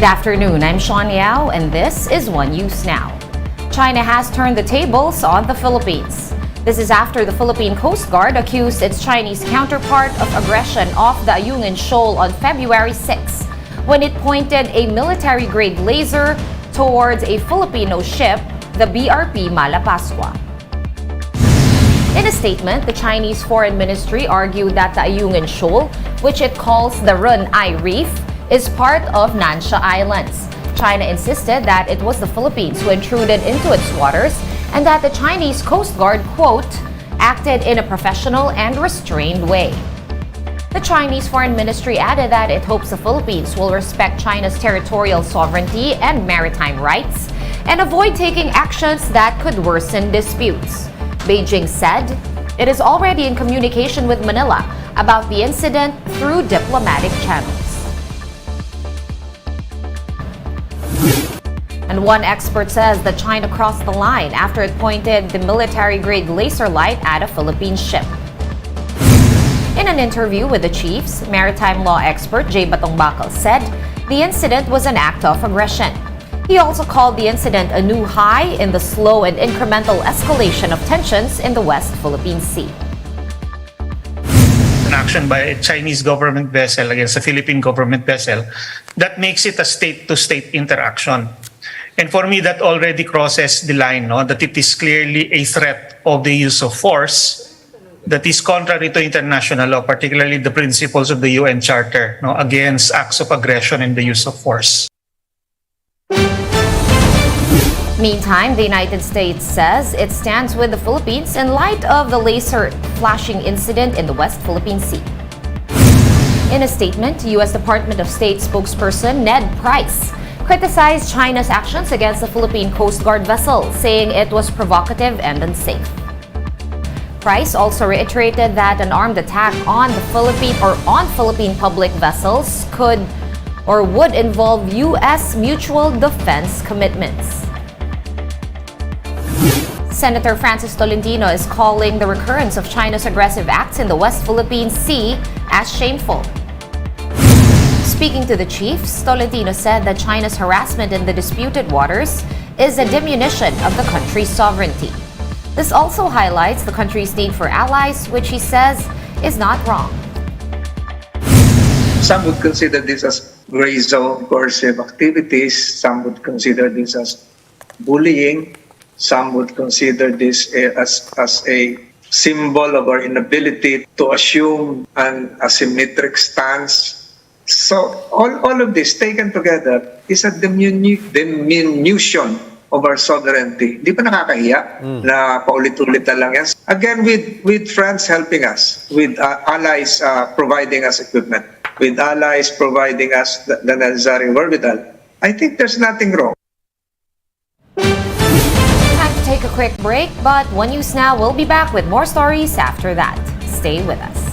Good afternoon, I'm Sean Yao, and this is One News Now. China has turned the tables on the Philippines. This is after the Philippine Coast Guard accused its Chinese counterpart of aggression off the Ayungin Shoal on February 6, when it pointed a military-grade laser towards a Filipino ship, the BRP Malapascua. In a statement, the Chinese Foreign Ministry argued that the Ayungin Shoal, which it calls the Run-Ai Reef, is part of Nansha Islands. China insisted that it was the Philippines who intruded into its waters and that the Chinese Coast Guard, quote, acted in a professional and restrained way. The Chinese Foreign Ministry added that it hopes the Philippines will respect China's territorial sovereignty and maritime rights and avoid taking actions that could worsen disputes. Beijing said it is already in communication with Manila about the incident through diplomatic channels. And one expert says that China crossed the line after it pointed the military-grade laser light at a Philippine ship. In an interview with the chiefs, maritime law expert Jay Batongbakal said the incident was an act of aggression. He also called the incident a new high in the slow and incremental escalation of tensions in the West Philippine Sea. An action by a Chinese government vessel against a Philippine government vessel, that makes it a state-to-state interaction. And for me, that already crosses the line, no? That it is clearly a threat of the use of force that is contrary to international law, particularly the principles of the UN Charter, no? Against acts of aggression and the use of force. Meantime, the United States says it stands with the Philippines in light of the laser flashing incident in the West Philippine Sea. In a statement, U.S. Department of State spokesperson Ned Price criticized China's actions against the Philippine Coast Guard vessel, saying it was provocative and unsafe. Price also reiterated that an armed attack on Philippine public vessels could or would involve U.S. mutual defense commitments. Senator Francis Tolentino is calling the recurrence of China's aggressive acts in the West Philippine Sea as shameful. Speaking to the chiefs, Tolentino said that China's harassment in the disputed waters is a diminution of the country's sovereignty. This also highlights the country's need for allies, which he says is not wrong. Some would consider this as gray zone coercive activities. Some would consider this as bullying. Some would consider this as a symbol of our inability to assume an asymmetric stance. So all of this taken together is a diminution of our sovereignty. Di ba nakakahiya na paulit-ulit na lang yan? Again, with friends helping us, with allies providing us equipment, with allies providing us the necessary wherewithal, I think there's nothing wrong. Time to take a quick break, but One News Now will be back with more stories after that. Stay with us.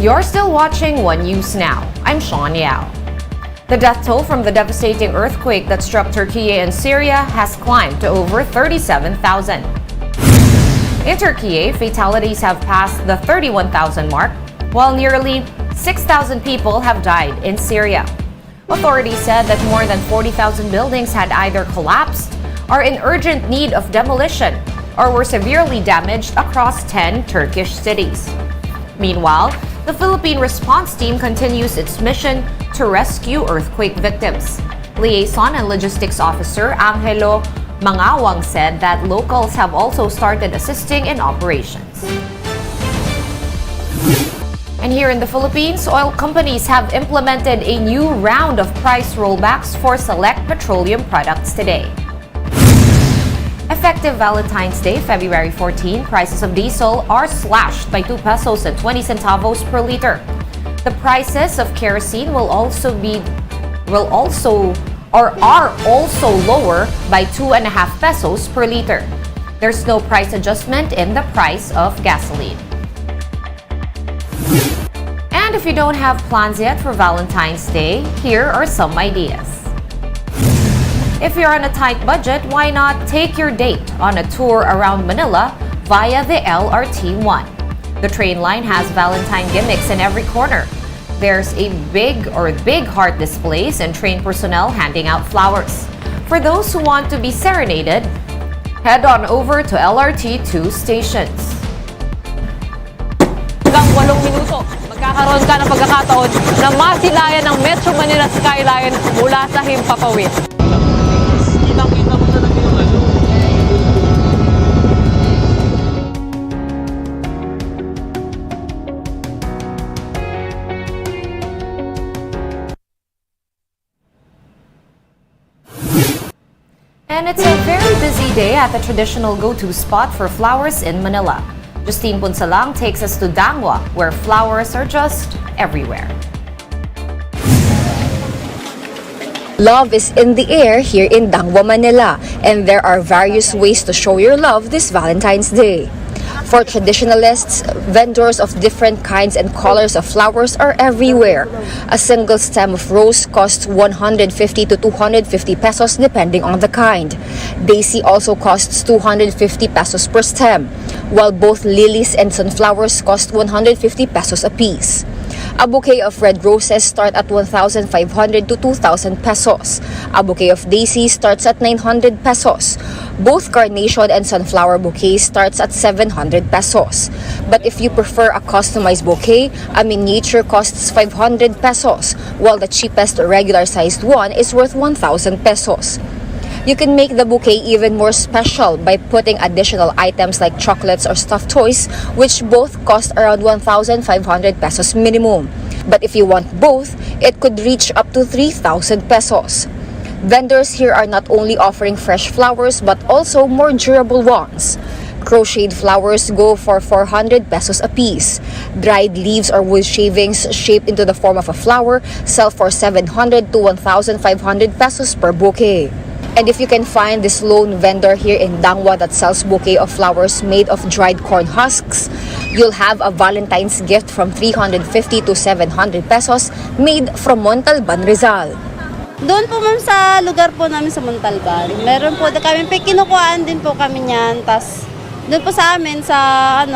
You're still watching One News Now. I'm Sean Yao. The death toll from the devastating earthquake that struck Turkey and Syria has climbed to over 37,000. In Turkey, fatalities have passed the 31,000 mark, while nearly 6,000 people have died in Syria. Authorities said that more than 40,000 buildings had either collapsed, are in urgent need of demolition, or were severely damaged across 10 Turkish cities. Meanwhile, the Philippine response team continues its mission to rescue earthquake victims. Liaison and Logistics Officer Angelo Mangawang said that locals have also started assisting in operations. And here in the Philippines, oil companies have implemented a new round of price rollbacks for select petroleum products today. Effective Valentine's Day, February 14, prices of diesel are slashed by 2 pesos and 20 centavos per liter. The prices of kerosene are also lower by 2.5 pesos per liter. There's no price adjustment in the price of gasoline. And if you don't have plans yet for Valentine's Day, here are some ideas. If you're on a tight budget, why not take your date on a tour around Manila via the LRT-1? The train line has Valentine gimmicks in every corner. There's a big heart displays and train personnel handing out flowers. For those who want to be serenaded, head on over to LRT-2 stations. Hanggang 8 minuto, magkakaroon ka ng pagkakataon na masilayan ng Metro Manila Skyline mula sa Himpapawid. Kitang-kita mo talaga yung ano. And it's a very busy day at the traditional go-to spot for flowers in Manila. Justine Punsalang takes us to Dangwa, where flowers are just everywhere. Love is in the air here in Dangwa, Manila, and there are various ways to show your love this Valentine's Day. For traditionalists, vendors of different kinds and colors of flowers are everywhere. A single stem of rose costs 150 to 250 pesos depending on the kind. Daisy also costs 250 pesos per stem, while both lilies and sunflowers cost 150 pesos apiece. A bouquet of red roses start at 1,500 to 2,000 pesos. A bouquet of daisies starts at 900 pesos. Both carnation and sunflower bouquets starts at 700 pesos. But if you prefer a customized bouquet, a miniature costs 500 pesos, while the cheapest regular-sized one is worth 1,000 pesos. You can make the bouquet even more special by putting additional items like chocolates or stuffed toys, which both cost around 1,500 pesos minimum. But if you want both, it could reach up to 3,000 pesos. Vendors here are not only offering fresh flowers but also more durable ones. Crocheted flowers go for 400 pesos apiece. Dried leaves or wood shavings shaped into the form of a flower sell for 700 to 1,500 pesos per bouquet. And if you can find this lone vendor here in Dangwa that sells bouquet of flowers made of dried corn husks, you'll have a Valentine's gift from 350 to 700 pesos made from Montalban, Rizal. Doon po ma'am sa lugar po namin sa Montalban. Meron po kami, kinukuhaan din po kami niyan. Tas doon po sa amin sa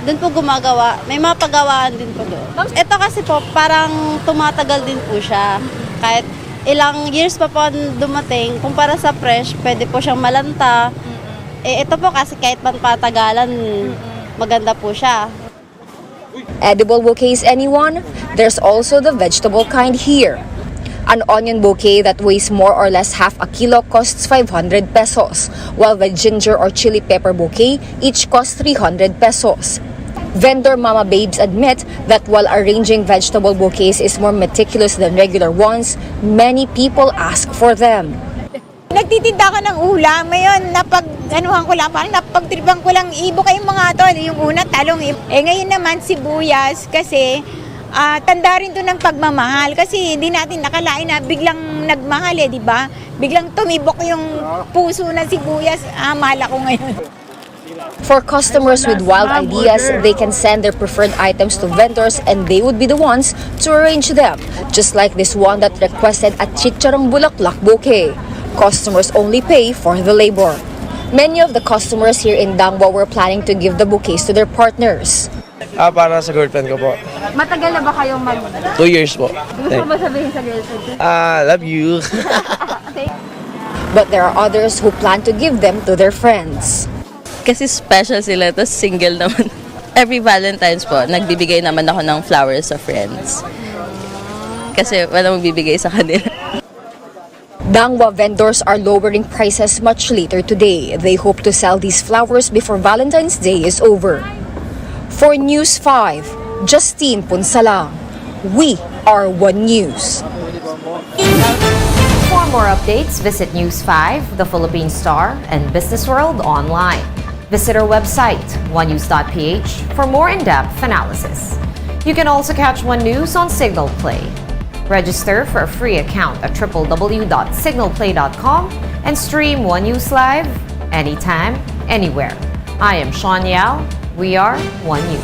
doon po gumagawa. May mga paggawaan din po doon. Ito kasi po parang tumatagal din po siya. Kahit ilang years pa po dumating, kumpara sa fresh, pwede po siyang malanta. Ito po kasi kahit patagalan, maganda po siya. Edible bouquets, anyone? There's also the vegetable kind here. An onion bouquet that weighs more or less half a kilo costs 500 pesos, while the ginger or chili pepper bouquet each costs 300 pesos. Vendor Mama Babes admit that while arranging vegetable bouquets is more meticulous than regular ones, many people ask for them. Nagtitinda ka ng ulam, ngayon napag-anuhan ko lang, parang napagtribang ko lang i-bouquet yung mga to. Yung una, talong. Ngayon naman sibuyas kasi tanda rin to ng pagmamahal kasi hindi natin nakalain na biglang nagmahal di ba? Biglang tumibok yung puso ng sibuyas. Mahal ako ngayon. For customers with wild ideas, they can send their preferred items to vendors and they would be the ones to arrange them, just like this one that requested a chicharong bulaklak bouquet. Customers only pay for the labor. Many of the customers here in Dangwa were planning to give the bouquets to their partners. Para sa girlfriend ko po. Matagal na ba kayong 2 years po. Gusto mo sabihin sa girlfriend? Love you. But there are others who plan to give them to their friends. Kasi special sila, tapos single naman. Every Valentine's po, nagbibigay naman ako ng flowers sa friends. Kasi wala magbibigay sa kanila. Dangwa vendors are lowering prices much later today. They hope to sell these flowers before Valentine's Day is over. For News 5, Justine Punsalang. We are One News. For more updates, visit News 5, The Philippine Star, and Business World online. Visit our website, onenews.ph, for more in-depth analysis. You can also catch One News on Signal Play. Register for a free account at www.signalplay.com and stream One News live anytime, anywhere. I am Sean Yao. We are One News.